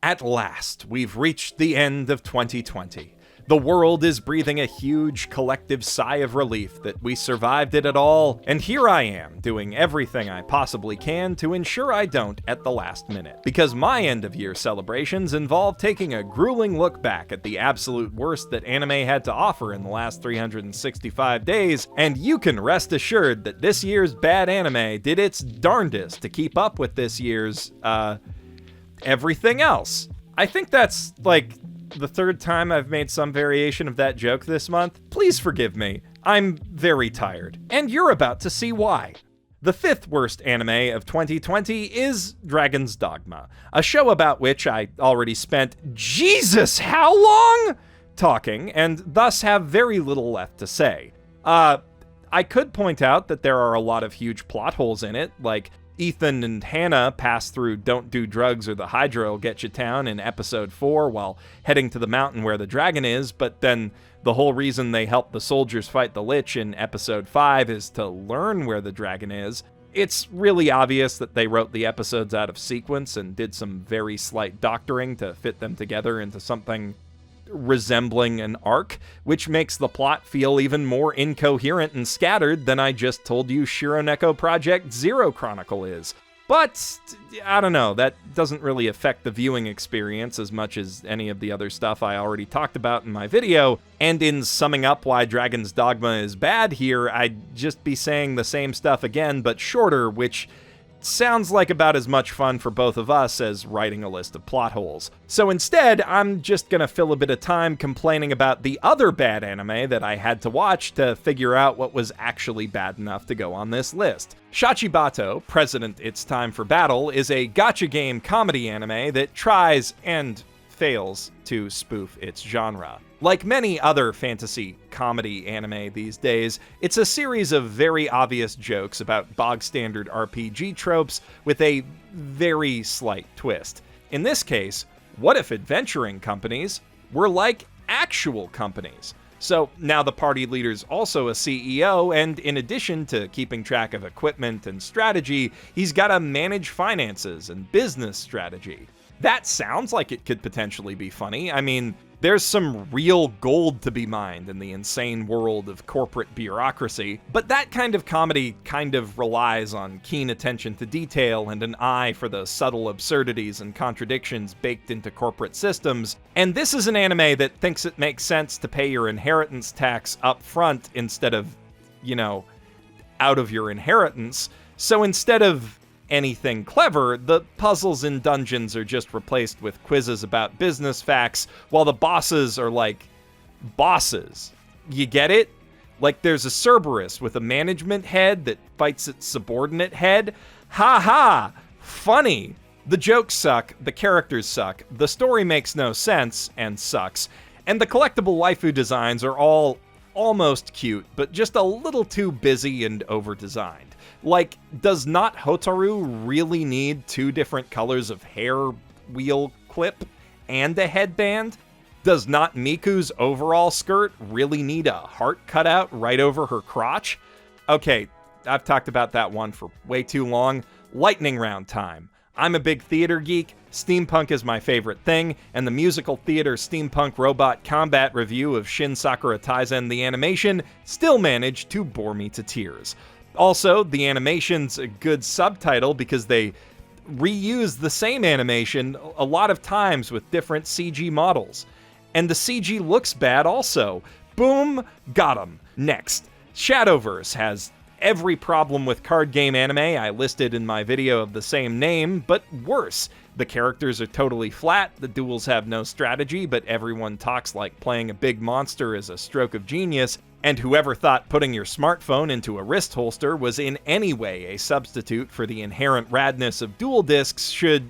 At last, we've reached the end of 2020. The world is breathing a huge collective sigh of relief that we survived it at all, and here I am, doing everything I possibly can to ensure I don't at the last minute. Because my end-of-year celebrations involve taking a grueling look back at the absolute worst that anime had to offer in the last 365 days, and you can rest assured that this year's bad anime did its darndest to keep up with this year's, everything else. I think that's, the third time I've made some variation of that joke this month. Please forgive me. I'm very tired, and you're about to see why. The fifth worst anime of 2020 is Dragon's Dogma, a show about which I already spent Jesus how long talking, and thus have very little left to say. I could point out that there are a lot of huge plot holes in it, like Ethan and Hannah pass through Don't Do Drugs or the Hydra'll Get You Town in episode 4 while heading to the mountain where the dragon is, but then the whole reason they help the soldiers fight the Lich in episode 5 is to learn where the dragon is. It's really obvious that they wrote the episodes out of sequence and did some very slight doctoring to fit them together into something resembling an arc, which makes the plot feel even more incoherent and scattered than I just told you Shironeko Project Zero Chronicle is. But, I don't know, that doesn't really affect the viewing experience as much as any of the other stuff I already talked about in my video, and in summing up why Dragon's Dogma is bad here, I'd just be saying the same stuff again, but shorter, which sounds like about as much fun for both of us as writing a list of plot holes. So instead, I'm just gonna fill a bit of time complaining about the other bad anime that I had to watch to figure out what was actually bad enough to go on this list. Shachibato, President It's Time for Battle, is a gacha game comedy anime that tries and fails to spoof its genre. Like many other fantasy comedy anime these days, it's a series of very obvious jokes about bog-standard RPG tropes with a very slight twist. In this case, what if adventuring companies were like actual companies? So now the party leader's also a CEO, and in addition to keeping track of equipment and strategy, he's gotta manage finances and business strategy. That sounds like it could potentially be funny. I mean, there's some real gold to be mined in the insane world of corporate bureaucracy, but that kind of comedy kind of relies on keen attention to detail and an eye for the subtle absurdities and contradictions baked into corporate systems, and this is an anime that thinks it makes sense to pay your inheritance tax up front instead of, out of your inheritance. So instead of anything clever, the puzzles in dungeons are just replaced with quizzes about business facts, while the bosses are like bosses. You get it? Like there's a Cerberus with a management head that fights its subordinate head. Ha ha! Funny! The jokes suck, the characters suck, the story makes no sense and sucks, and the collectible waifu designs are all almost cute, but just a little too busy and over-designed. Like, does not Hotaru really need 2 different colors of hair wheel clip and a headband? Does not Miku's overall skirt really need a heart cutout right over her crotch? Okay, I've talked about that one for way too long. Lightning round time. I'm a big theater geek, steampunk is my favorite thing, and the musical theater steampunk robot combat review of Shin Sakura Taizen the animation still managed to bore me to tears. Also, the animation's a good subtitle because they reuse the same animation a lot of times with different CG models. And the CG looks bad also. Boom, got 'em. Next, Shadowverse has every problem with card game anime I listed in my video of the same name, but worse. The characters are totally flat, the duels have no strategy, but everyone talks like playing a big monster is a stroke of genius, and whoever thought putting your smartphone into a wrist holster was in any way a substitute for the inherent radness of dual discs should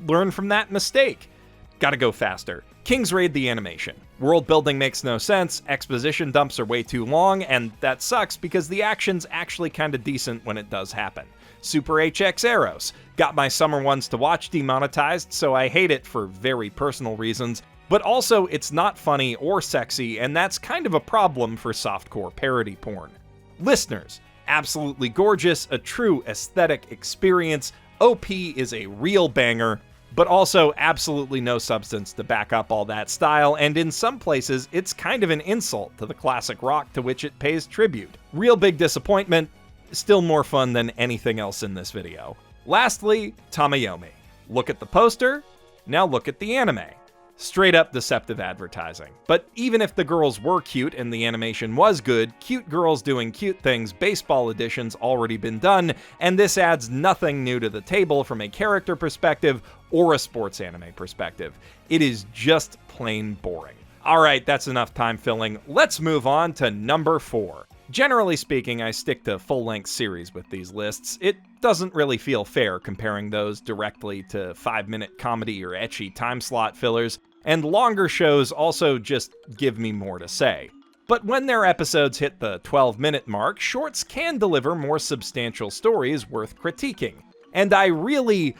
learn from that mistake. Gotta go faster. King's Raid the animation. World building makes no sense, exposition dumps are way too long, and that sucks because the action's actually kinda decent when it does happen. Super HX Eros. Got my summer ones to watch demonetized, so I hate it for very personal reasons, but also it's not funny or sexy, and that's kind of a problem for softcore parody porn. Listeners. Absolutely gorgeous, a true aesthetic experience. OP is a real banger. but also absolutely no substance to back up all that style, and in some places, it's kind of an insult to the classic rock to which it pays tribute. Real big disappointment, still more fun than anything else in this video. Lastly, Tamayomi. Look at the poster, now look at the anime. Straight up deceptive advertising. But even if the girls were cute and the animation was good, cute girls doing cute things baseball edition's already been done, and this adds nothing new to the table from a character perspective or a sports anime perspective. It is just plain boring. Alright, that's enough time filling. Let's move on to number 4. Generally speaking, I stick to full-length series with these lists. It doesn't really feel fair comparing those directly to 5-minute comedy or ecchi time slot fillers, and longer shows also just give me more to say. But when their episodes hit the 12-minute mark, shorts can deliver more substantial stories worth critiquing. And I really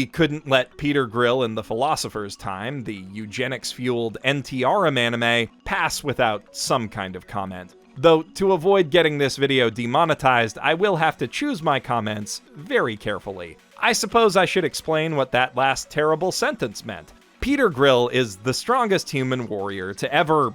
couldn't let Peter Grill in The Philosopher's Time, the eugenics-fueled NTRM anime, pass without some kind of comment. Though, to avoid getting this video demonetized, I will have to choose my comments very carefully. I suppose I should explain what that last terrible sentence meant. Peter Grill is the strongest human warrior to ever,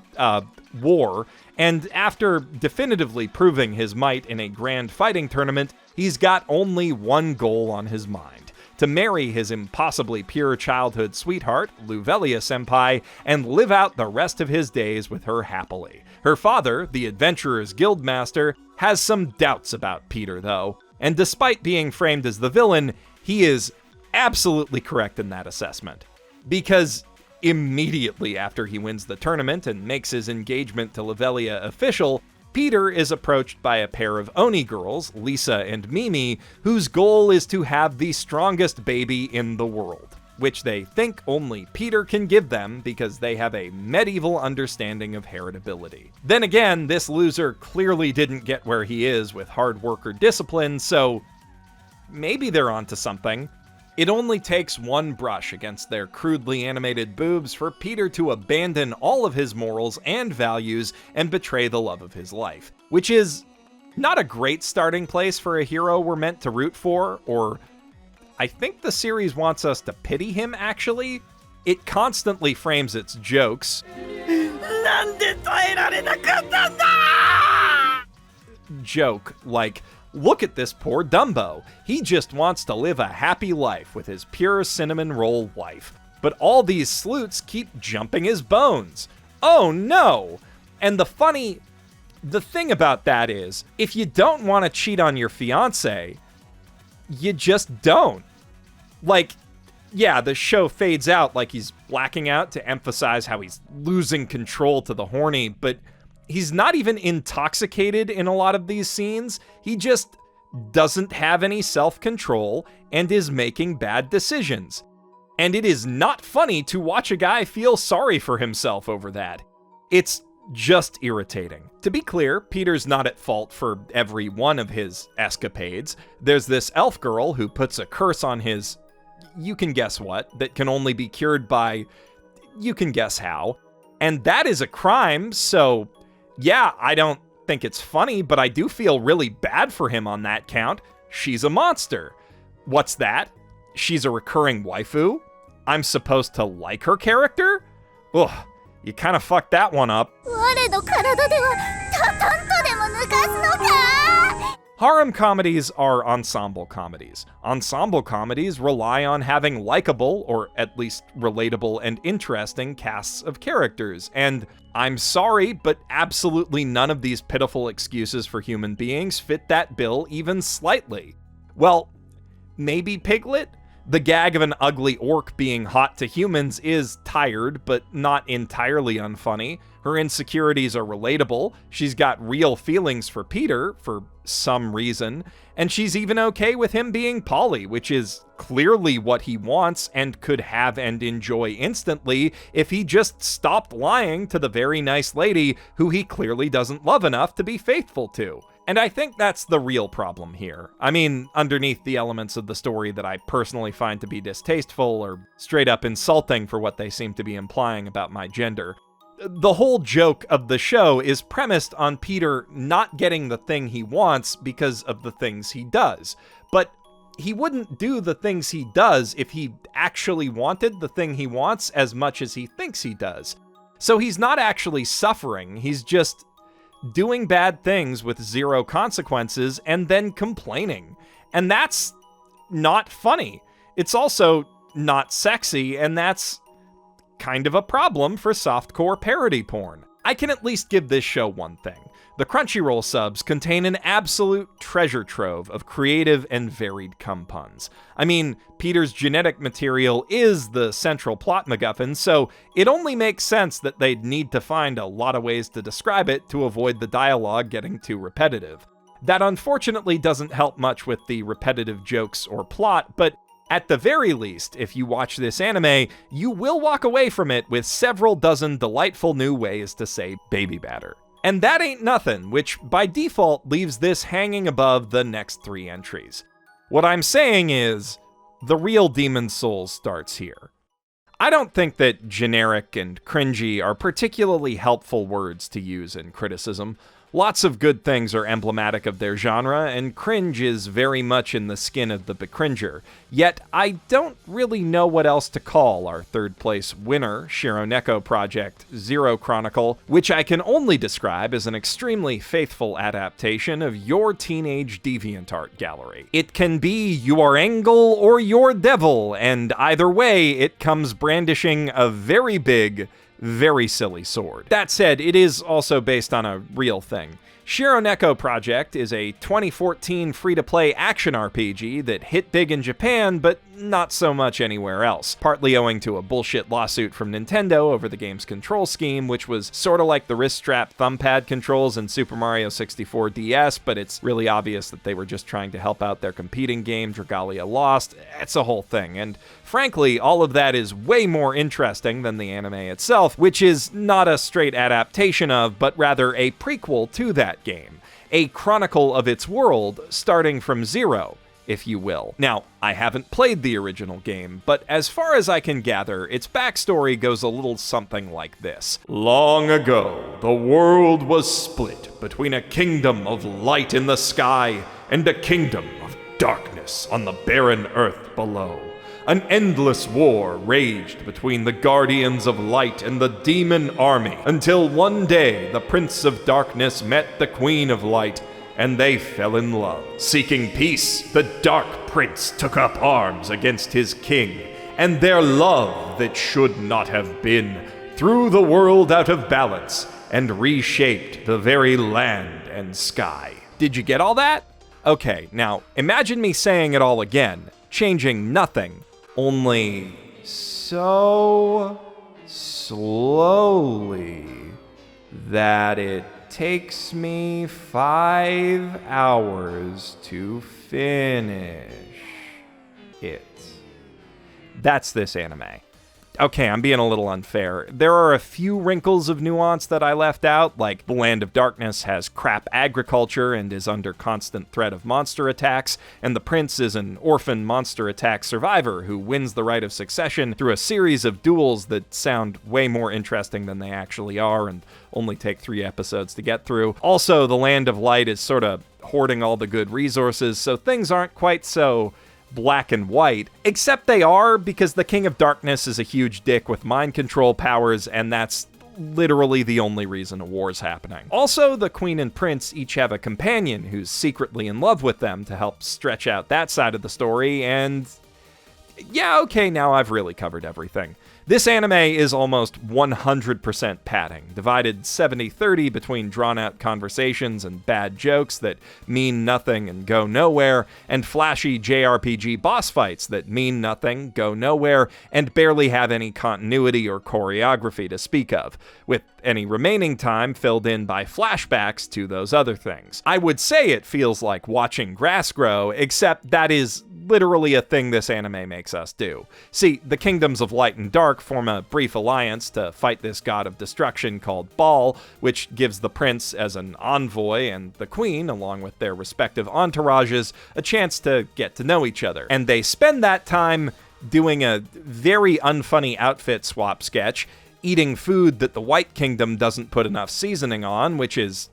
war, and after definitively proving his might in a grand fighting tournament, he's got only one goal on his mind: to marry his impossibly pure childhood sweetheart, Luvelia-senpai, and live out the rest of his days with her happily. Her father, the Adventurer's Guildmaster, has some doubts about Peter, though, and despite being framed as the villain, he is absolutely correct in that assessment. Because immediately after he wins the tournament and makes his engagement to Luvelia official, Peter is approached by a pair of Oni girls, Lisa and Mimi, whose goal is to have the strongest baby in the world, which they think only Peter can give them because they have a medieval understanding of heritability. Then again, this loser clearly didn't get where he is with hard work or discipline, so maybe they're onto something. It only takes one brush against their crudely animated boobs for Peter to abandon all of his morals and values and betray the love of his life, which is not a great starting place for a hero we're meant to root for, or I think the series wants us to pity him, actually. It constantly frames its jokes joke like, look at this poor Dumbo. He just wants to live a happy life with his pure cinnamon roll wife. But all these sleuths keep jumping his bones. Oh no! And the thing about that is, if you don't want to cheat on your fiancé, you just don't. Like, yeah, the show fades out like he's blacking out to emphasize how he's losing control to the horny, but he's not even intoxicated in a lot of these scenes. He just doesn't have any self-control and is making bad decisions. And it is not funny to watch a guy feel sorry for himself over that. It's just irritating. To be clear, Peter's not at fault for every one of his escapades. There's this elf girl who puts a curse on his, you can guess what, that can only be cured by, you can guess how. And that is a crime, so yeah, I don't think it's funny, but I do feel really bad for him on that count. She's a monster. What's that? She's a recurring waifu? I'm supposed to like her character? Ugh, you kind of fucked that one up. Harem comedies are ensemble comedies. Ensemble comedies rely on having likable, or at least relatable and interesting casts of characters, and I'm sorry, but absolutely none of these pitiful excuses for human beings fit that bill even slightly. Well, maybe Piglet? The gag of an ugly orc being hot to humans is tired, but not entirely unfunny. Her insecurities are relatable. She's got real feelings for Peter, for some reason, and she's even okay with him being poly, which is clearly what he wants and could have and enjoy instantly if he just stopped lying to the very nice lady who he clearly doesn't love enough to be faithful to. And I think that's the real problem here. I mean, underneath the elements of the story that I personally find to be distasteful or straight up insulting for what they seem to be implying about my gender. The whole joke of the show is premised on Peter not getting the thing he wants because of the things he does. But he wouldn't do the things he does if he actually wanted the thing he wants as much as he thinks he does. So he's not actually suffering, he's just doing bad things with zero consequences and then complaining. And that's not funny. It's also not sexy, and that's kind of a problem for softcore parody porn. I can at least give this show one thing. The Crunchyroll subs contain an absolute treasure trove of creative and varied cum puns. I mean, Peter's genetic material is the central plot MacGuffin, so it only makes sense that they'd need to find a lot of ways to describe it to avoid the dialogue getting too repetitive. That unfortunately doesn't help much with the repetitive jokes or plot, but at the very least, if you watch this anime, you will walk away from it with several dozen delightful new ways to say baby batter. And that ain't nothing, which by default leaves this hanging above the next 3 entries. What I'm saying is, the real Demon's Souls starts here. I don't think that generic and cringy are particularly helpful words to use in criticism. Lots of good things are emblematic of their genre, and cringe is very much in the skin of the becringer. Yet, I don't really know what else to call our third place winner, Shironeko Project Zero Chronicle, which I can only describe as an extremely faithful adaptation of your teenage DeviantArt gallery. It can be your Engel or your Devil, and either way, it comes brandishing a very big, very silly sword. That said, it is also based on a real thing. Shironeko Project is a 2014 free-to-play action RPG that hit big in Japan, but not so much anywhere else, partly owing to a bullshit lawsuit from Nintendo over the game's control scheme, which was sorta like the wrist strap thumbpad controls in Super Mario 64 DS, but it's really obvious that they were just trying to help out their competing game, Dragalia Lost. It's a whole thing, and frankly, all of that is way more interesting than the anime itself, which is not a straight adaptation of, but rather a prequel to that game. A chronicle of its world, starting from zero, if you will. Now, I haven't played the original game, but as far as I can gather, its backstory goes a little something like this. Long ago, the world was split between a kingdom of light in the sky and a kingdom of darkness on the barren earth below. An endless war raged between the Guardians of Light and the Demon Army, until one day the Prince of Darkness met the Queen of Light, and they fell in love. Seeking peace, the Dark Prince took up arms against his king, and their love that should not have been threw the world out of balance and reshaped the very land and sky. Did you get all that? Okay, now imagine me saying it all again, changing nothing, only so slowly that it takes me 5 hours to finish it. That's this anime. Okay, I'm being a little unfair. There are a few wrinkles of nuance that I left out, like the Land of Darkness has crap agriculture and is under constant threat of monster attacks, and the prince is an orphan monster attack survivor who wins the right of succession through a series of duels that sound way more interesting than they actually are and only take 3 episodes to get through. Also, the Land of Light is sort of hoarding all the good resources, so things aren't quite so black and white, except they are, because the King of Darkness is a huge dick with mind control powers, and that's literally the only reason a war's happening. Also, the Queen and Prince each have a companion who's secretly in love with them to help stretch out that side of the story, and yeah, okay, now I've really covered everything. This anime is almost 100% padding, divided 70-30 between drawn-out conversations and bad jokes that mean nothing and go nowhere, and flashy JRPG boss fights that mean nothing, go nowhere, and barely have any continuity or choreography to speak of, with any remaining time filled in by flashbacks to those other things. I would say it feels like watching grass grow, except that is literally a thing this anime makes us do. See, the Kingdoms of Light and Dark form a brief alliance to fight this god of destruction called Baal, which gives the prince as an envoy and the queen, along with their respective entourages, a chance to get to know each other. And they spend that time doing a very unfunny outfit swap sketch, eating food that the White Kingdom doesn't put enough seasoning on, which is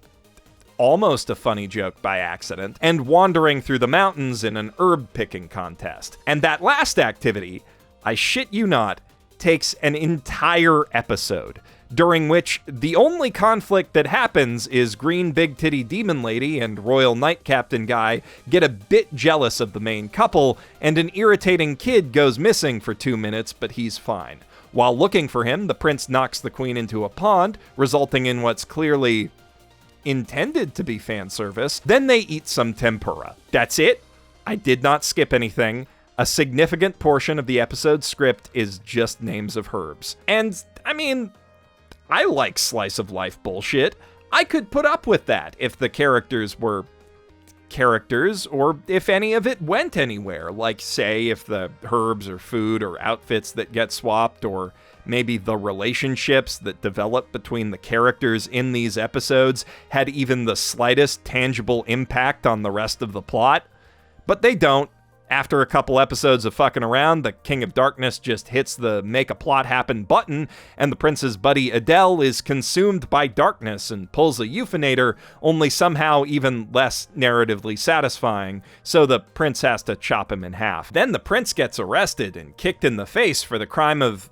almost a funny joke by accident, and wandering through the mountains in an herb-picking contest. And that last activity, I shit you not, takes an entire episode, during which the only conflict that happens is Green Big Titty Demon Lady and Royal Knight Captain guy get a bit jealous of the main couple, and an irritating kid goes missing for 2 minutes, but he's fine. While looking for him, the prince knocks the queen into a pond, resulting in what's clearly intended to be fan service. Then they eat some tempura. That's it. I did not skip anything. A significant portion of the episode's script is just names of herbs. And, I mean, I like slice of life bullshit. I could put up with that if the characters were characters, or if any of it went anywhere. Like, say, if the herbs or food or outfits that get swapped, or maybe the relationships that develop between the characters in these episodes had even the slightest tangible impact on the rest of the plot. But they don't. After a couple episodes of fucking around, the King of Darkness just hits the make a plot happen button, and the prince's buddy Adele is consumed by darkness and pulls a euphanator, only somehow even less narratively satisfying, so the prince has to chop him in half. Then the prince gets arrested and kicked in the face for the crime of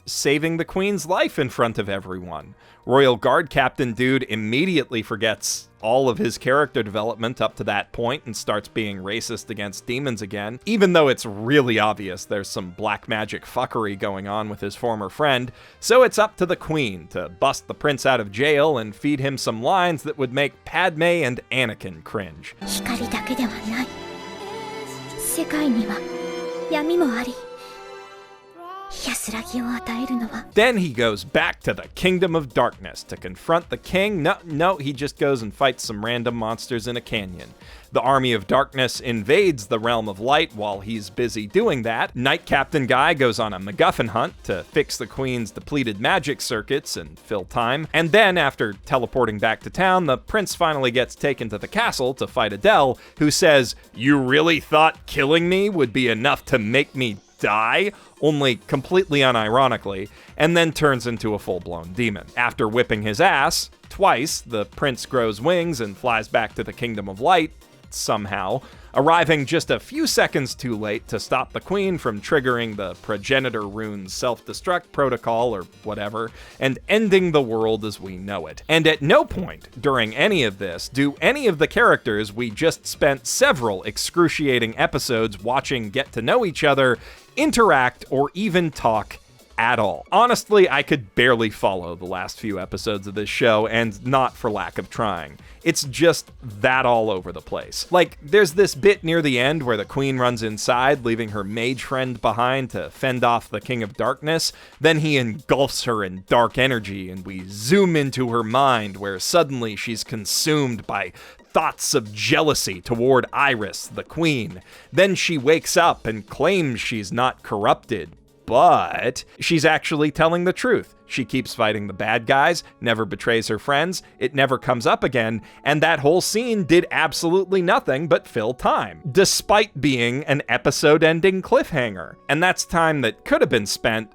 saving the queen's life in front of everyone. Royal Guard Captain dude immediately forgets all of his character development up to that point and starts being racist against demons again, even though it's really obvious there's some black magic fuckery going on with his former friend. So it's up to the queen to bust the prince out of jail and feed him some lines that would make Padme and Anakin cringe. 光だけではない。世界には闇もあり。 Then he goes back to the Kingdom of Darkness to confront the king. No, he just goes and fights some random monsters in a canyon. The Army of Darkness invades the Realm of Light while he's busy doing that. Knight Captain Guy goes on a MacGuffin hunt to fix the Queen's depleted magic circuits and fill time. And then, after teleporting back to town, the prince finally gets taken to the castle to fight Adele, who says, "You really thought killing me would be enough to make me die?" Only completely unironically, and then turns into a full-blown demon. After whipping his ass twice, the prince grows wings and flies back to the Kingdom of Light, somehow, arriving just a few seconds too late to stop the queen from triggering the progenitor rune's self-destruct protocol or whatever, and ending the world as we know it. And at no point during any of this do any of the characters we just spent several excruciating episodes watching get to know each other, interact, or even talk at all. Honestly, I could barely follow the last few episodes of this show, and not for lack of trying. It's just that all over the place. Like, there's this bit near the end where the queen runs inside, leaving her mage friend behind to fend off the King of Darkness. Then he engulfs her in dark energy, and we zoom into her mind, where suddenly she's consumed by thoughts of jealousy toward Iris, the queen. Then she wakes up and claims she's not corrupted, but she's actually telling the truth. She keeps fighting the bad guys, never betrays her friends, it never comes up again, and that whole scene did absolutely nothing but fill time, despite being an episode-ending cliffhanger. And that's time that could have been spent,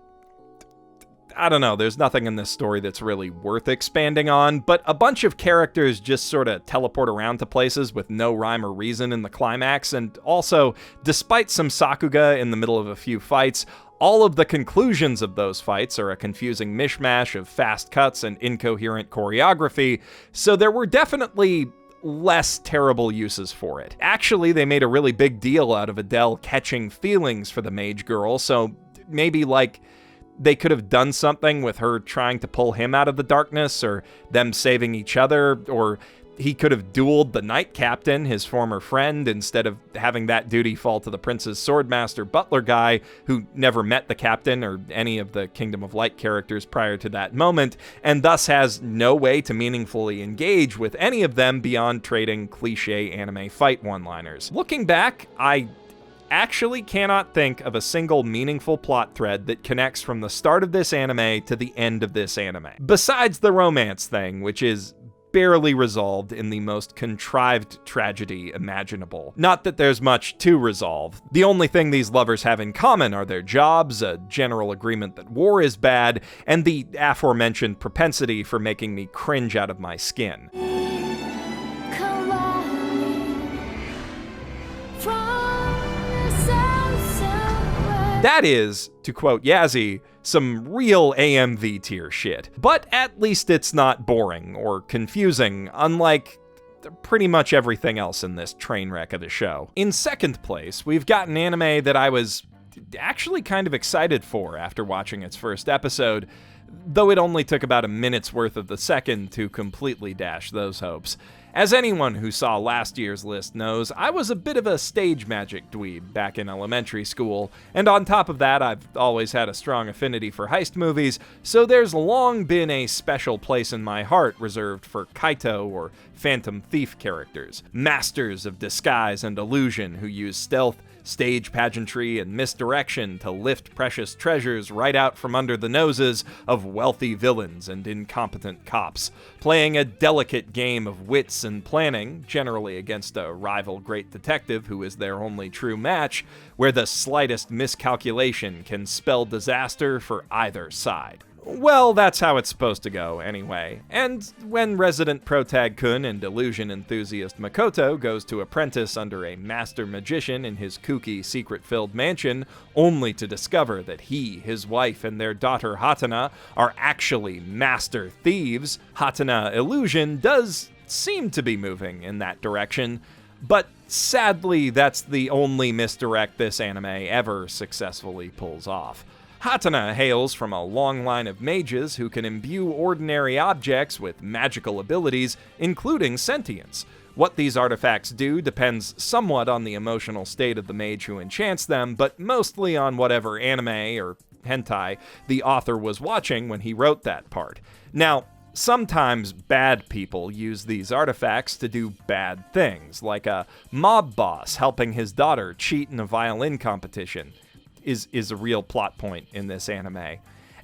I don't know, there's nothing in this story that's really worth expanding on, but a bunch of characters just sort of teleport around to places with no rhyme or reason in the climax, and also, despite some Sakuga in the middle of a few fights, all of the conclusions of those fights are a confusing mishmash of fast cuts and incoherent choreography, so there were definitely less terrible uses for it. Actually, they made a really big deal out of Adele catching feelings for the mage girl, so maybe, like, they could have done something with her trying to pull him out of the darkness, or them saving each other, or he could have dueled the Knight Captain, his former friend, instead of having that duty fall to the prince's swordmaster butler guy, who never met the captain or any of the Kingdom of Light characters prior to that moment, and thus has no way to meaningfully engage with any of them beyond trading cliche anime fight one-liners. Looking back, I actually cannot think of a single meaningful plot thread that connects from the start of this anime to the end of this anime. Besides the romance thing, which is barely resolved in the most contrived tragedy imaginable. Not that there's much to resolve. The only thing these lovers have in common are their jobs, a general agreement that war is bad, and the aforementioned propensity for making me cringe out of my skin. That is, to quote Yazzie, some real AMV tier shit. But at least it's not boring or confusing, unlike pretty much everything else in this train wreck of the show. In second place, we've got an anime that I was actually kind of excited for after watching its first episode, though it only took about a minute's worth of the second to completely dash those hopes. As anyone who saw last year's list knows, I was a bit of a stage magic dweeb back in elementary school, and on top of that, I've always had a strong affinity for heist movies, so there's long been a special place in my heart reserved for Kaito or Phantom Thief characters, masters of disguise and illusion who use stealth, stage pageantry, and misdirection to lift precious treasures right out from under the noses of wealthy villains and incompetent cops, playing a delicate game of wits and planning, generally against a rival great detective who is their only true match, where the slightest miscalculation can spell disaster for either side. Well, that's how it's supposed to go, anyway. And when resident protag-kun and illusion enthusiast Makoto goes to apprentice under a master magician in his kooky, secret-filled mansion, only to discover that he, his wife, and their daughter Hatana are actually master thieves, Hatana Illusion does seem to be moving in that direction. But sadly, that's the only misdirect this anime ever successfully pulls off. Hatana hails from a long line of mages who can imbue ordinary objects with magical abilities, including sentience. What these artifacts do depends somewhat on the emotional state of the mage who enchants them, but mostly on whatever anime or hentai the author was watching when he wrote that part. Now, sometimes bad people use these artifacts to do bad things, like a mob boss helping his daughter cheat in a violin competition. Is a real plot point in this anime.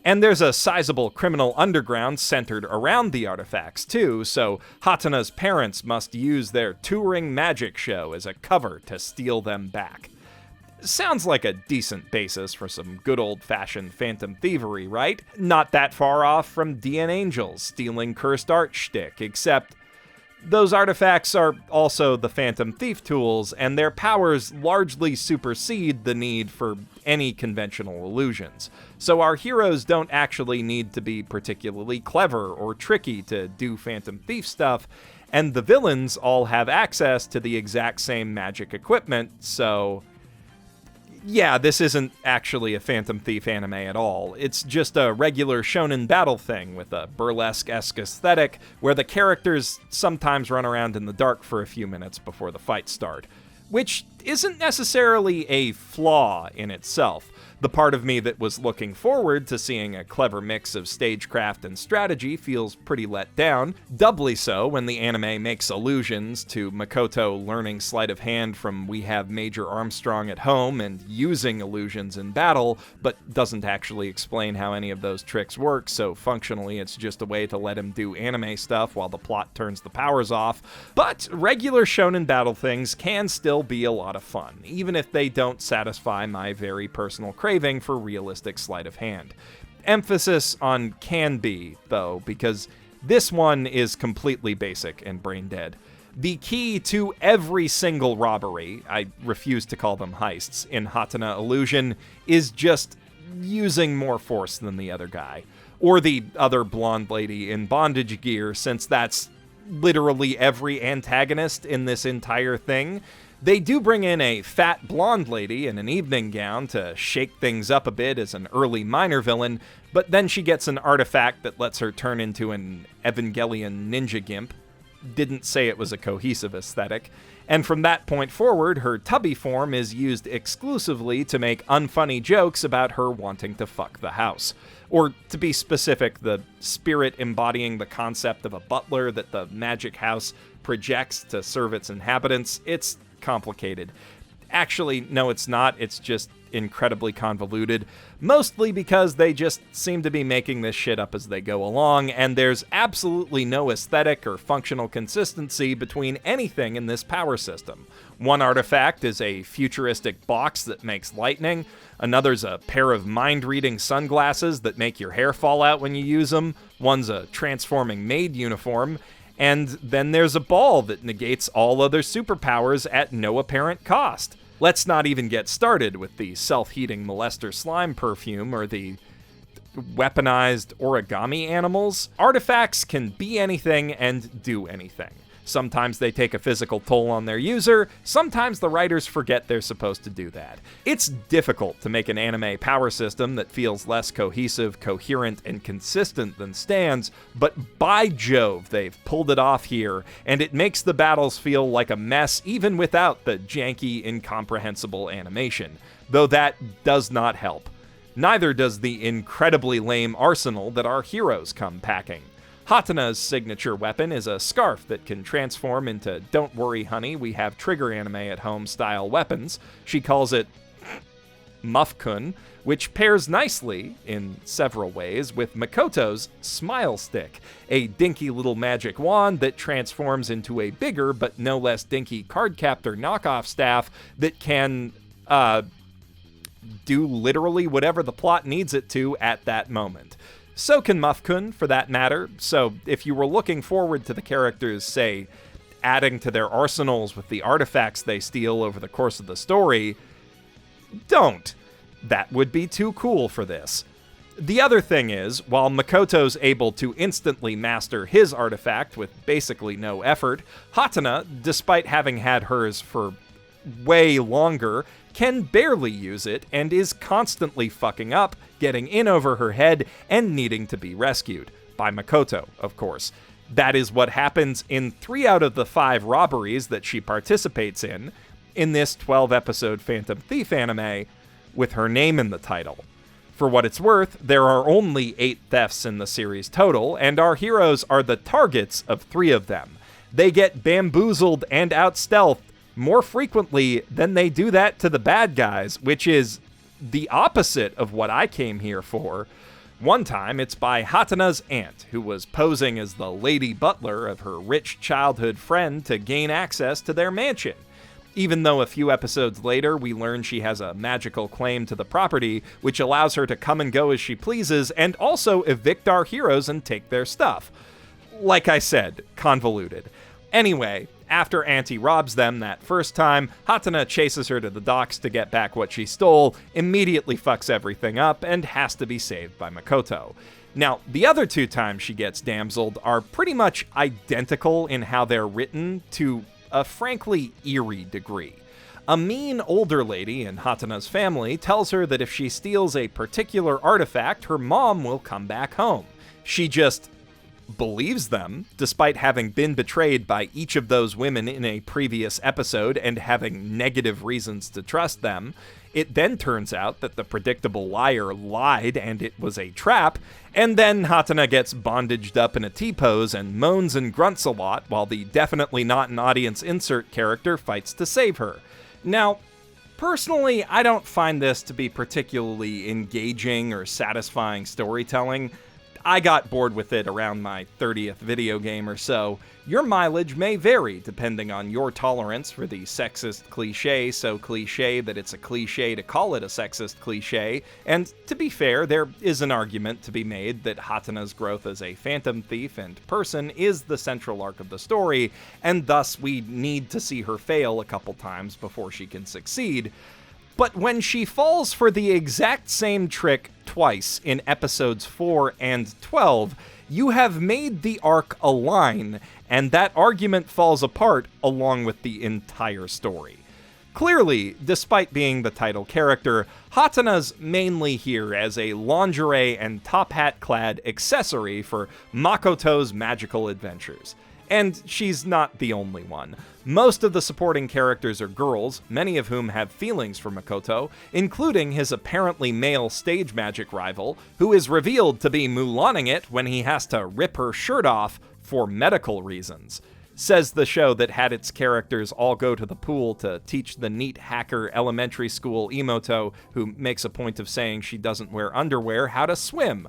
And there's a sizable criminal underground centered around the artifacts too, so Hatana's parents must use their touring magic show as a cover to steal them back. Sounds like a decent basis for some good old-fashioned phantom thievery, right? Not that far off from DN Angels stealing cursed art shtick, except those artifacts are also the Phantom Thief tools, and their powers largely supersede the need for any conventional illusions. So our heroes don't actually need to be particularly clever or tricky to do Phantom Thief stuff, and the villains all have access to the exact same magic equipment, so yeah, this isn't actually a Phantom Thief anime at all. It's just a regular shonen battle thing with a burlesque-esque aesthetic where the characters sometimes run around in the dark for a few minutes before the fights start, which isn't necessarily a flaw in itself. The part of me that was looking forward to seeing a clever mix of stagecraft and strategy feels pretty let down, doubly so when the anime makes allusions to Makoto learning sleight of hand from We Have Major Armstrong at home and using illusions in battle, but doesn't actually explain how any of those tricks work, so functionally it's just a way to let him do anime stuff while the plot turns the powers off. But regular shonen battle things can still be a lot of fun, even if they don't satisfy my very personal craving for realistic sleight of hand. Emphasis on can be, though, because this one is completely basic and brain dead. The key to every single robbery, I refuse to call them heists, in Hatana Illusion is just using more force than the other guy. Or the other blonde lady in bondage gear, since that's literally every antagonist in this entire thing. They do bring in a fat blonde lady in an evening gown to shake things up a bit as an early minor villain, but then she gets an artifact that lets her turn into an Evangelion ninja Gimp. Didn't say it was a cohesive aesthetic. And from that point forward, her tubby form is used exclusively to make unfunny jokes about her wanting to fuck the house. Or, to be specific, the spirit embodying the concept of a butler that the magic house projects to serve its inhabitants. It's complicated. Actually, no, it's not. It's just incredibly convoluted, mostly because they just seem to be making this shit up as they go along, and there's absolutely no aesthetic or functional consistency between anything in this power system. One artifact is a futuristic box that makes lightning, another's a pair of mind-reading sunglasses that make your hair fall out when you use them, one's a transforming maid uniform, and then there's a ball that negates all other superpowers at no apparent cost. Let's not even get started with the self-heating molester slime perfume or the weaponized origami animals. Artifacts can be anything and do anything. Sometimes they take a physical toll on their user, sometimes the writers forget they're supposed to do that. It's difficult to make an anime power system that feels less cohesive, coherent, and consistent than Stan's, but by Jove, they've pulled it off here, and it makes the battles feel like a mess even without the janky, incomprehensible animation, though that does not help. Neither does the incredibly lame arsenal that our heroes come packing. Hatana's signature weapon is a scarf that can transform into "Don't worry, honey, we have trigger anime at home" style weapons. She calls it Muff-kun, which pairs nicely, in several ways, with Makoto's Smile Stick, a dinky little magic wand that transforms into a bigger but no less dinky cardcaptor knockoff staff that can, do literally whatever the plot needs it to at that moment. So can Muff-kun, for that matter, so if you were looking forward to the characters, say, adding to their arsenals with the artifacts they steal over the course of the story, don't. That would be too cool for this. The other thing is, while Makoto's able to instantly master his artifact with basically no effort, Hatana, despite having had hers for way longer, can barely use it and is constantly fucking up, getting in over her head, and needing to be rescued. By Makoto, of course. That is what happens in 3 out of the 5 robberies that she participates in this 12-episode Phantom Thief anime, with her name in the title. For what it's worth, there are only 8 thefts in the series total, and our heroes are the targets of 3 of them. They get bamboozled and out-stealthed more frequently than they do that to the bad guys, which is the opposite of what I came here for. One time, it's by Hatana's aunt, who was posing as the lady butler of her rich childhood friend to gain access to their mansion. Even though a few episodes later, we learn she has a magical claim to the property, which allows her to come and go as she pleases, and also evict our heroes and take their stuff. Like I said, convoluted. Anyway, after Auntie robs them that first time, Hatana chases her to the docks to get back what she stole, immediately fucks everything up, and has to be saved by Makoto. Now, the other 2 times she gets damseled are pretty much identical in how they're written to a frankly eerie degree. A mean older lady in Hatana's family tells her that if she steals a particular artifact, her mom will come back home. She just believes them, despite having been betrayed by each of those women in a previous episode and having negative reasons to trust them. It then turns out that the predictable liar lied and it was a trap, and then Hatana gets bondaged up in a T-pose and moans and grunts a lot while the definitely not an audience insert character fights to save her. Now, personally, I don't find this to be particularly engaging or satisfying storytelling. I got bored with it around my 30th video game or so. Your mileage may vary depending on your tolerance for the sexist cliche so cliche that it's a cliche to call it a sexist cliche, and to be fair, there is an argument to be made that Hatana's growth as a phantom thief and person is the central arc of the story, and thus we need to see her fail a couple times before she can succeed. But when she falls for the exact same trick twice in episodes 4 and 12, you have made the arc align, and that argument falls apart along with the entire story. Clearly, despite being the title character, Hatana's mainly here as a lingerie and top hat clad accessory for Makoto's magical adventures. And she's not the only one. Most of the supporting characters are girls, many of whom have feelings for Makoto, including his apparently male stage magic rival, who is revealed to be Mulaning it when he has to rip her shirt off for medical reasons. Says the show that had its characters all go to the pool to teach the neat hacker elementary school Emoto, who makes a point of saying she doesn't wear underwear, how to swim,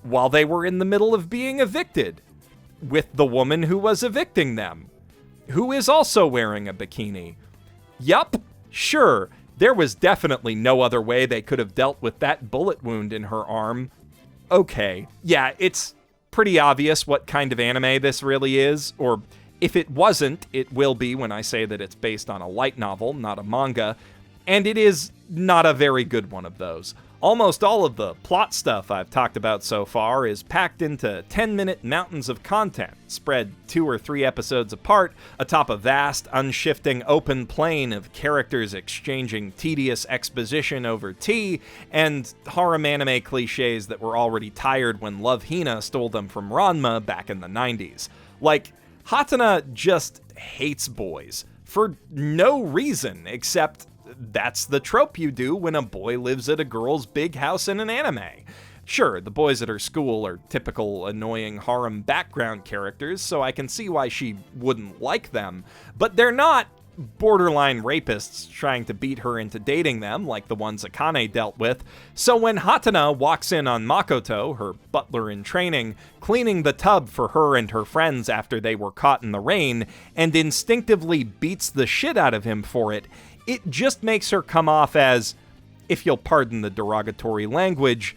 while they were in the middle of being evicted, with the woman who was evicting them, who is also wearing a bikini. Yup, sure, there was definitely no other way they could have dealt with that bullet wound in her arm. Okay, yeah, it's pretty obvious what kind of anime this really is, or if it wasn't, it will be when I say that it's based on a light novel, not a manga. And it is not a very good one of those. Almost all of the plot stuff I've talked about so far is packed into 10-minute mountains of content, spread 2 or 3 episodes apart atop a vast, unshifting open plain of characters exchanging tedious exposition over tea, and harem anime cliches that were already tired when Love Hina stole them from Ranma back in the 90s. Like, Hatana just hates boys, for no reason except that's the trope you do when a boy lives at a girl's big house in an anime. Sure, the boys at her school are typical annoying harem background characters, so I can see why she wouldn't like them, but they're not borderline rapists trying to beat her into dating them like the ones Akane dealt with. So when Hatana walks in on Makoto, her butler in training, cleaning the tub for her and her friends after they were caught in the rain, and instinctively beats the shit out of him for it, it just makes her come off as, if you'll pardon the derogatory language,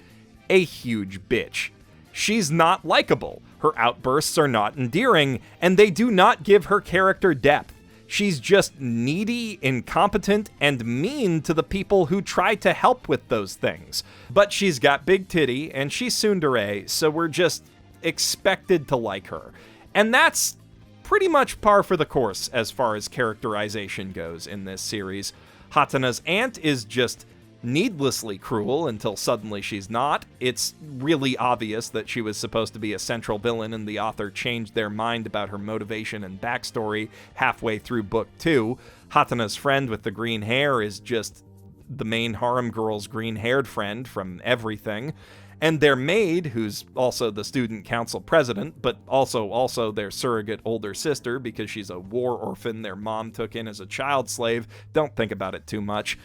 a huge bitch. She's not likable, her outbursts are not endearing, and they do not give her character depth. She's just needy, incompetent, and mean to the people who try to help with those things. But she's got big titty, and she's tsundere, so we're just expected to like her. And that's pretty much par for the course as far as characterization goes in this series. Hatana's aunt is just needlessly cruel until suddenly she's not. It's really obvious that she was supposed to be a central villain, and the author changed their mind about her motivation and backstory halfway through book 2. Hatana's friend with the green hair is just the main harem girl's green-haired friend from everything. And their maid, who's also the student council president, but also their surrogate older sister because she's a war orphan their mom took in as a child slave, don't think about it too much,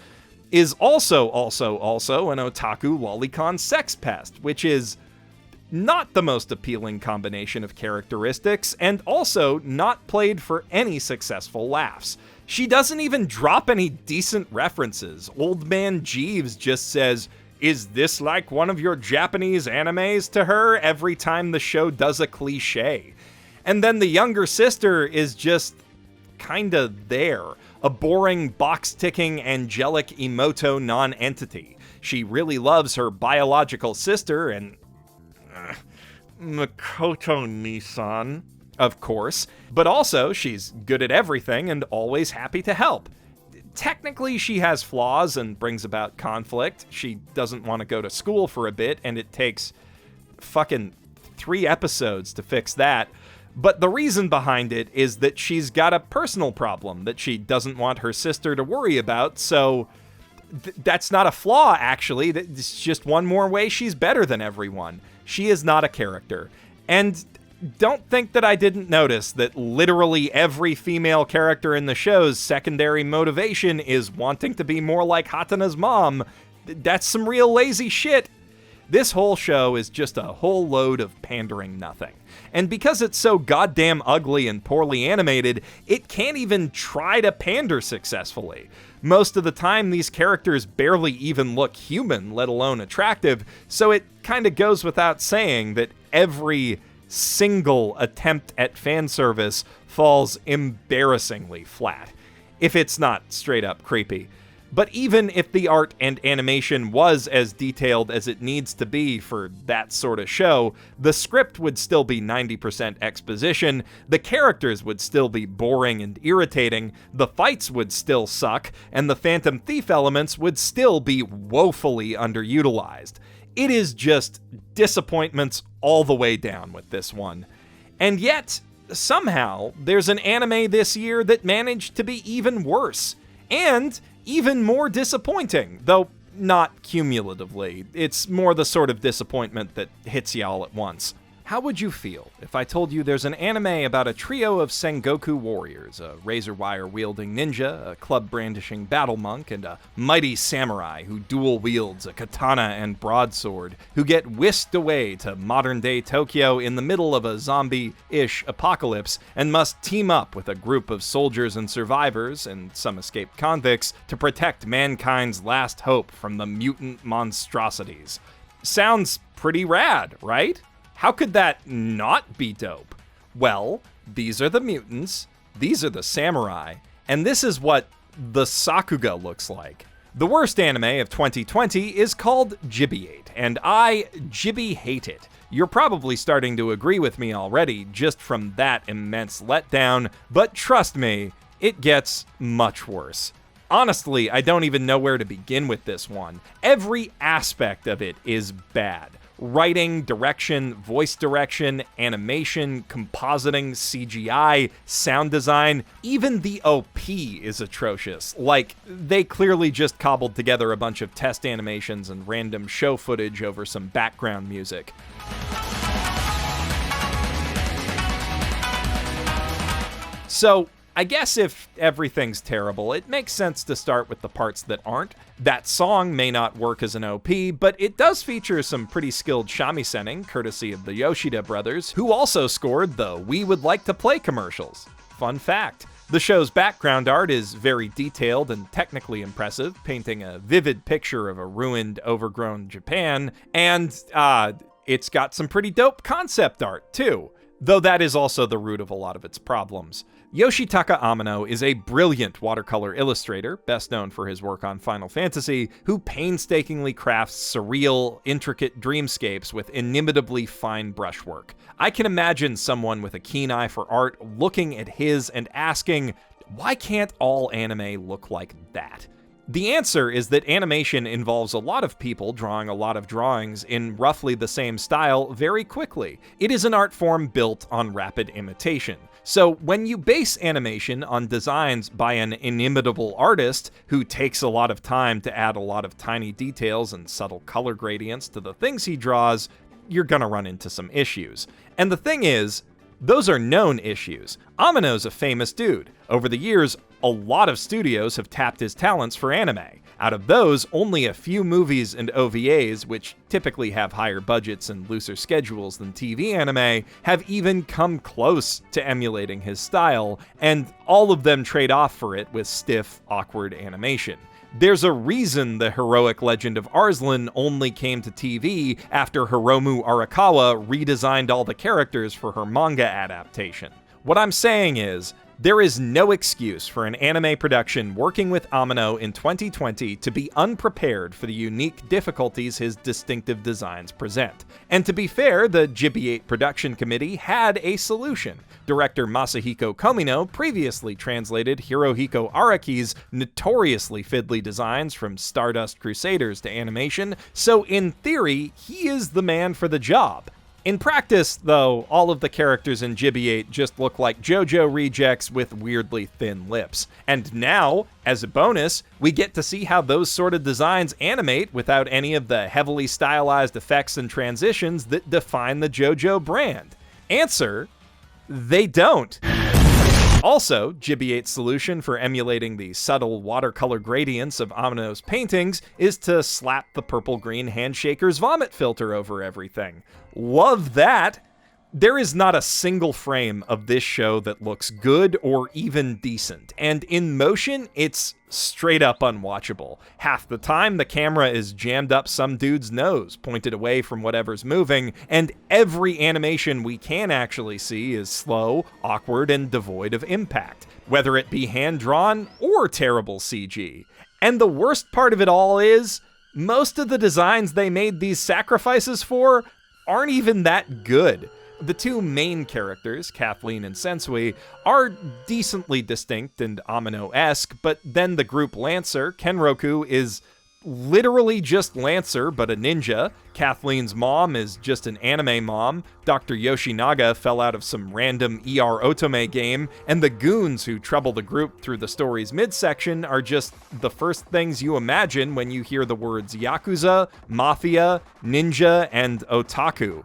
is also an otaku lolicon sex pest, which is not the most appealing combination of characteristics, and also not played for any successful laughs. She doesn't even drop any decent references. Old man Jeeves just says, "Is this like one of your Japanese animes?" to her every time the show does a cliche. And then the younger sister is just kinda there. A boring, box-ticking, angelic Emoto non-entity. She really loves her biological sister and Makoto Nissan, of course, but also she's good at everything and always happy to help. Technically, she has flaws and brings about conflict. She doesn't want to go to school for a bit, and it takes fucking 3 episodes to fix that. But the reason behind it is that she's got a personal problem that she doesn't want her sister to worry about, so that's not a flaw, actually. It's just one more way she's better than everyone. She is not a character. And don't think that I didn't notice that literally every female character in the show's secondary motivation is wanting to be more like Hatana's mom. That's some real lazy shit. This whole show is just a whole load of pandering nothing. And because it's so goddamn ugly and poorly animated, it can't even try to pander successfully. Most of the time, these characters barely even look human, let alone attractive, so it kinda goes without saying that every single attempt at fan service falls embarrassingly flat, if it's not straight up creepy. But even if the art and animation was as detailed as it needs to be for that sort of show, the script would still be 90% exposition, the characters would still be boring and irritating, the fights would still suck, and the Phantom Thief elements would still be woefully underutilized. It is just disappointments all the way down with this one. And yet, somehow, there's an anime this year that managed to be even worse. And even more disappointing, though not cumulatively. It's more the sort of disappointment that hits you all at once. How would you feel if I told you there's an anime about a trio of Sengoku warriors, a razor wire wielding ninja, a club brandishing battle monk, and a mighty samurai who dual wields a katana and broadsword, who get whisked away to modern day Tokyo in the middle of a zombie-ish apocalypse and must team up with a group of soldiers and survivors, and some escaped convicts, to protect mankind's last hope from the mutant monstrosities? Sounds pretty rad, right? How could that not be dope? Well, these are the mutants, these are the samurai, and this is what the Sakuga looks like. The worst anime of 2020 is called Gibiate, and I Gibby hate it. You're probably starting to agree with me already just from that immense letdown, but trust me, it gets much worse. Honestly, I don't even know where to begin with this one. Every aspect of it is bad. Writing, direction, voice direction, animation, compositing, CGI, sound design, even the OP is atrocious. Like, they clearly just cobbled together a bunch of test animations and random show footage over some background music. So, I guess if everything's terrible, it makes sense to start with the parts that aren't. That song may not work as an OP, but it does feature some pretty skilled shamisen, courtesy of the Yoshida brothers, who also scored the We Would Like to Play commercials. Fun fact. The show's background art is very detailed and technically impressive, painting a vivid picture of a ruined, overgrown Japan, and, it's got some pretty dope concept art, too. Though that is also the root of a lot of its problems. Yoshitaka Amano is a brilliant watercolor illustrator, best known for his work on Final Fantasy, who painstakingly crafts surreal, intricate dreamscapes with inimitably fine brushwork. I can imagine someone with a keen eye for art looking at his and asking, why can't all anime look like that? The answer is that animation involves a lot of people drawing a lot of drawings in roughly the same style very quickly. It is an art form built on rapid imitation. So when you base animation on designs by an inimitable artist who takes a lot of time to add a lot of tiny details and subtle color gradients to the things he draws, you're gonna run into some issues. And the thing is, those are known issues. Amano's a famous dude. Over the years, a lot of studios have tapped his talents for anime. Out of those, only a few movies and OVAs, which typically have higher budgets and looser schedules than TV anime, have even come close to emulating his style, and all of them trade off for it with stiff, awkward animation. There's a reason the heroic legend of Arslan only came to TV after Hiromu Arakawa redesigned all the characters for her manga adaptation. What I'm saying is, there is no excuse for an anime production working with Amano in 2020 to be unprepared for the unique difficulties his distinctive designs present. And to be fair, the Gibiate production committee had a solution. Director Masahiko Komino previously translated Hirohiko Araki's notoriously fiddly designs from Stardust Crusaders to animation, so in theory, he is the man for the job. In practice, though, all of the characters in Gibiate just look like JoJo rejects with weirdly thin lips. And now, as a bonus, we get to see how those sort of designs animate without any of the heavily stylized effects and transitions that define the JoJo brand. Answer: they don't. Also, Gibiate's solution for emulating the subtle watercolor gradients of Amano's paintings is to slap the purple-green Handshaker's vomit filter over everything. Love that! There is not a single frame of this show that looks good or even decent, and in motion, it's straight up unwatchable. Half the time, the camera is jammed up some dude's nose, pointed away from whatever's moving, and every animation we can actually see is slow, awkward, and devoid of impact, whether it be hand-drawn or terrible CG. And the worst part of it all is, most of the designs they made these sacrifices for aren't even that good. The two main characters, Kathleen and Sensui, are decently distinct and Amano-esque, but then the group Lancer, Kenroku, is literally just Lancer, but a ninja. Kathleen's mom is just an anime mom. Dr. Yoshinaga fell out of some random ER Otome game, and the goons who trouble the group through the story's midsection are just the first things you imagine when you hear the words Yakuza, Mafia, Ninja, and Otaku.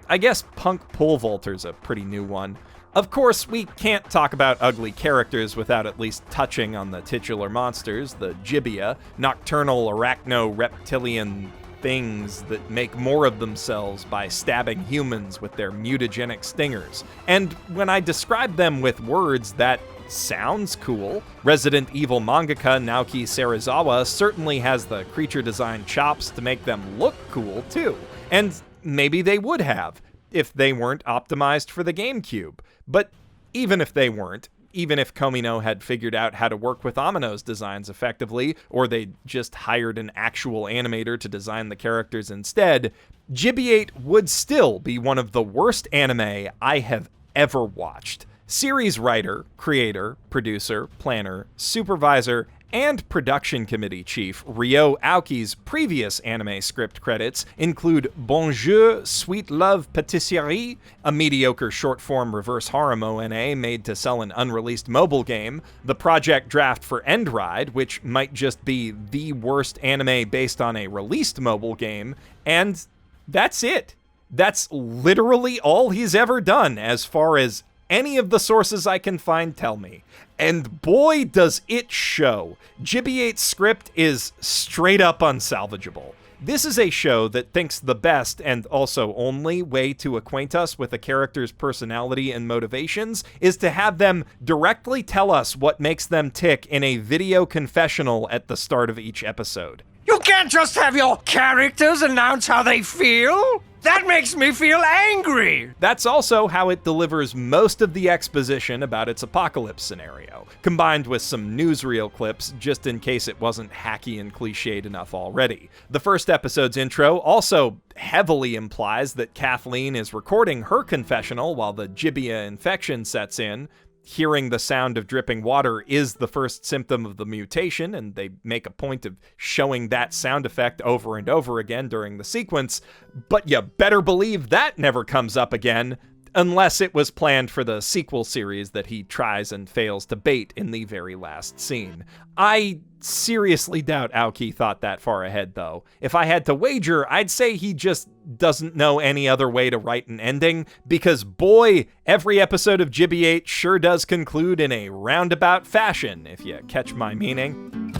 I guess punk pole vaulter's a pretty new one. Of course, we can't talk about ugly characters without at least touching on the titular monsters, the Gibia, nocturnal arachno-reptilian things that make more of themselves by stabbing humans with their mutagenic stingers. And when I describe them with words, that sounds cool. Resident Evil mangaka Naoki Serizawa certainly has the creature design chops to make them look cool, too. And maybe they would have, if they weren't optimized for the GameCube. But even if they weren't, even if Komino had figured out how to work with Amino's designs effectively, or they just hired an actual animator to design the characters instead, GB8 would still be one of the worst anime I have ever watched. Series writer, creator, producer, planner, supervisor, and production committee chief Ryo Aoki's previous anime script credits include Bonjour, Sweet Love Patisserie, a mediocre short-form reverse harem ONA made to sell an unreleased mobile game, the project draft for End Ride, which might just be the worst anime based on a released mobile game, and that's it. That's literally all he's ever done as far as any of the sources I can find tell me. And boy, does it show. GB8's script is straight up unsalvageable. This is a show that thinks the best and also only way to acquaint us with a character's personality and motivations is to have them directly tell us what makes them tick in a video confessional at the start of each episode. You can't just have your characters announce how they feel! That makes me feel angry! That's also how it delivers most of the exposition about its apocalypse scenario, combined with some newsreel clips just in case it wasn't hacky and cliched enough already. The first episode's intro also heavily implies that Kathleen is recording her confessional while the Gibia infection sets in. Hearing the sound of dripping water is the first symptom of the mutation, and they make a point of showing that sound effect over and over again during the sequence, but you better believe that never comes up again, unless it was planned for the sequel series that he tries and fails to bait in the very last scene. I seriously doubt Aoki thought that far ahead, though. If I had to wager, I'd say he just doesn't know any other way to write an ending, because boy, every episode of GB8 sure does conclude in a roundabout fashion, if you catch my meaning.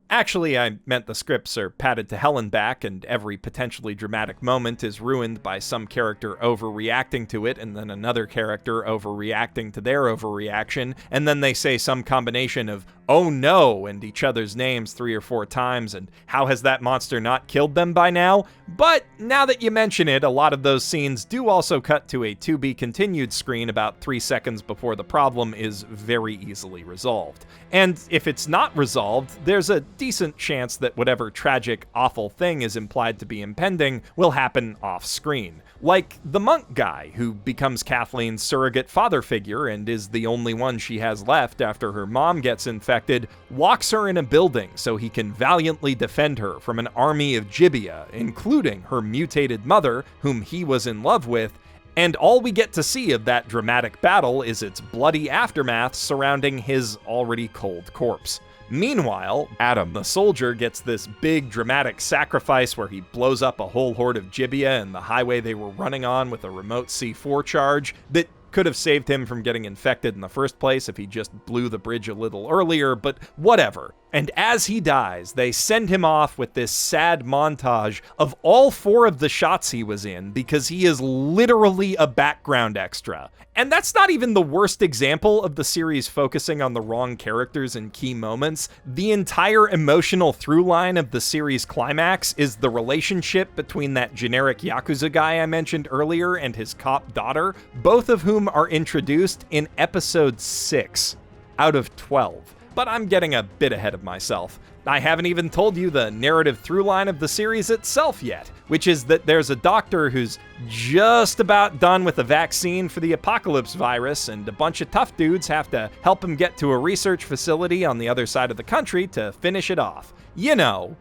Actually, I meant the scripts are padded to hell and back, and every potentially dramatic moment is ruined by some character overreacting to it, and then another character overreacting to their overreaction, and then they say some combination of, oh no, and each other's names 3 or 4 times, and how has that monster not killed them by now? But now that you mention it, a lot of those scenes do also cut to a to-be-continued screen about 3 seconds before the problem is very easily resolved. And if it's not resolved, there's a decent chance that whatever tragic, awful thing is implied to be impending will happen off-screen. Like the monk guy, who becomes Kathleen's surrogate father figure and is the only one she has left after her mom gets infected, locks her in a building so he can valiantly defend her from an army of Gibia, including her mutated mother, whom he was in love with, and all we get to see of that dramatic battle is its bloody aftermath surrounding his already cold corpse. Meanwhile, Adam the soldier gets this big dramatic sacrifice where he blows up a whole horde of Gibia in the highway they were running on with a remote C4 charge that could have saved him from getting infected in the first place if he just blew the bridge a little earlier, but whatever. And as he dies, they send him off with this sad montage of all 4 of the shots he was in because he is literally a background extra. And that's not even the worst example of the series focusing on the wrong characters and key moments. The entire emotional through line of the series climax is the relationship between that generic Yakuza guy I mentioned earlier and his cop daughter, both of whom are introduced in episode 6 out of 12. But I'm getting a bit ahead of myself. I haven't even told you the narrative through line of the series itself yet, which is that there's a doctor who's just about done with a vaccine for the apocalypse virus, and a bunch of tough dudes have to help him get to a research facility on the other side of the country to finish it off. You know,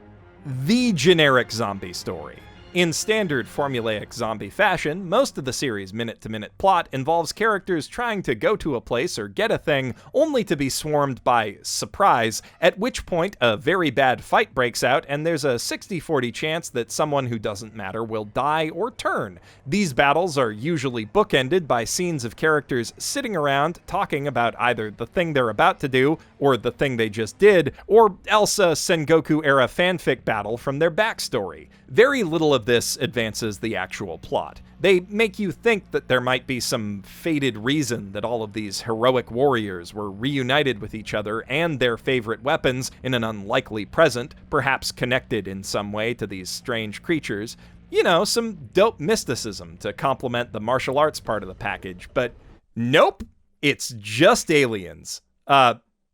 the generic zombie story. In standard formulaic zombie fashion, most of the series' minute-to-minute plot involves characters trying to go to a place or get a thing only to be swarmed by surprise, at which point a very bad fight breaks out and there's a 60-40 chance that someone who doesn't matter will die or turn. These battles are usually bookended by scenes of characters sitting around talking about either the thing they're about to do or the thing they just did, or else a Sengoku-era fanfic battle from their backstory. Very little of this advances the actual plot. They make you think that there might be some fated reason that all of these heroic warriors were reunited with each other and their favorite weapons in an unlikely present, perhaps connected in some way to these strange creatures. You know, some dope mysticism to complement the martial arts part of the package, but nope. It's just aliens.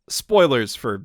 Spoilers for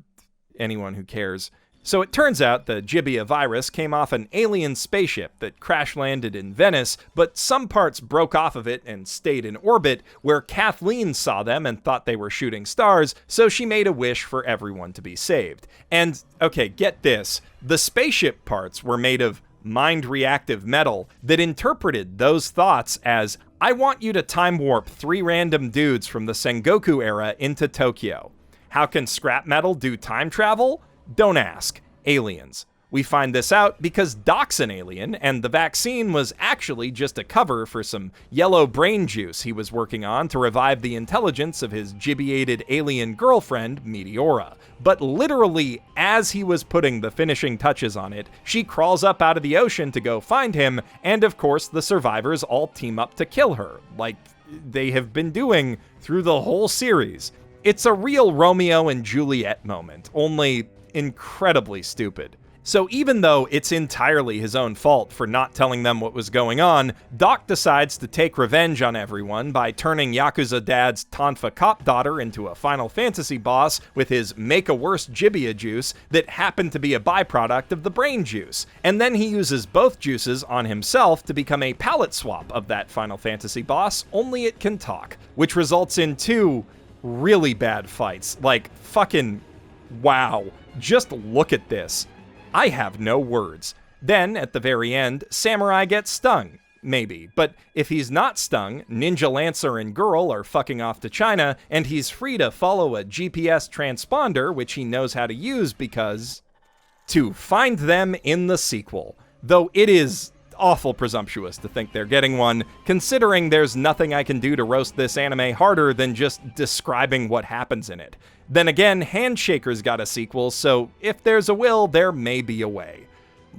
anyone who cares. So it turns out the Gibia virus came off an alien spaceship that crash-landed in Venice, but some parts broke off of it and stayed in orbit, where Kathleen saw them and thought they were shooting stars, so she made a wish for everyone to be saved. And, okay, get this, the spaceship parts were made of mind-reactive metal that interpreted those thoughts as, I want you to time warp 3 random dudes from the Sengoku era into Tokyo. How can scrap metal do time travel? Don't ask. Aliens. We find this out because Doc's an alien, and the vaccine was actually just a cover for some yellow brain juice he was working on to revive the intelligence of his gibiated alien girlfriend, Meteora. But literally, as he was putting the finishing touches on it, she crawls up out of the ocean to go find him, and of course the survivors all team up to kill her, like they have been doing through the whole series. It's a real Romeo and Juliet moment, only incredibly stupid. So even though it's entirely his own fault for not telling them what was going on, Doc decides to take revenge on everyone by turning Yakuza Dad's Tonfa cop daughter into a Final Fantasy boss with his make-a-worse Gibia juice that happened to be a byproduct of the brain juice. And then he uses both juices on himself to become a palette swap of that Final Fantasy boss, only it can talk, which results in 2 really bad fights. Like, fucking wow. Just look at this. I have no words. Then, at the very end, Samurai gets stung. Maybe. But if he's not stung, Ninja Lancer and Girl are fucking off to China, and he's free to follow a GPS transponder, which he knows how to use because... to find them in the sequel. Though it is awful presumptuous to think they're getting one, considering there's nothing I can do to roast this anime harder than just describing what happens in it. Then again, Handshaker's got a sequel, so if there's a will, there may be a way.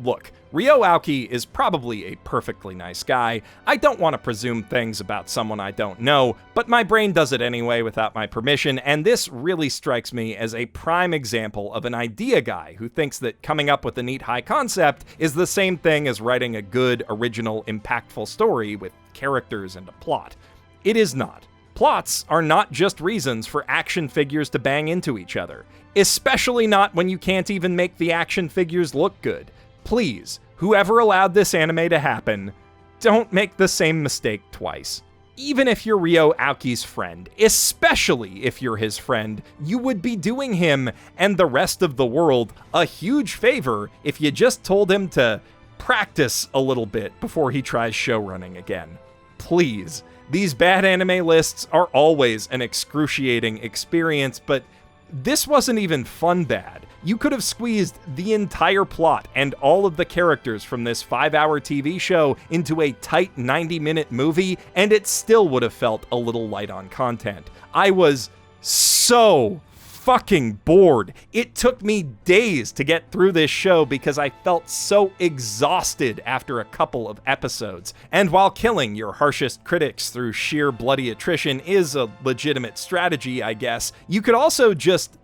Look, Ryo Aoki is probably a perfectly nice guy. I don't want to presume things about someone I don't know, but my brain does it anyway without my permission, and this really strikes me as a prime example of an idea guy who thinks that coming up with a neat high concept is the same thing as writing a good, original, impactful story with characters and a plot. It is not. Plots are not just reasons for action figures to bang into each other, especially not when you can't even make the action figures look good. Please, whoever allowed this anime to happen, don't make the same mistake twice. Even if you're Ryo Aoki's friend, especially if you're his friend, you would be doing him and the rest of the world a huge favor if you just told him to practice a little bit before he tries showrunning again. Please. These bad anime lists are always an excruciating experience, but this wasn't even fun bad. You could have squeezed the entire plot and all of the characters from this 5-hour TV show into a tight 90-minute movie, and it still would have felt a little light on content. I was so fucking bored. It took me days to get through this show because I felt so exhausted after a couple of episodes. And while killing your harshest critics through sheer bloody attrition is a legitimate strategy, I guess, you could also just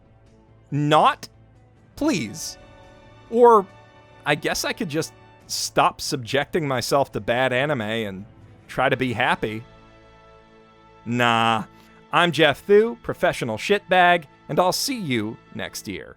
not, please. Or I guess I could just stop subjecting myself to bad anime and try to be happy. Nah. I'm Geoff Thew, professional shitbag, and I'll see you next year.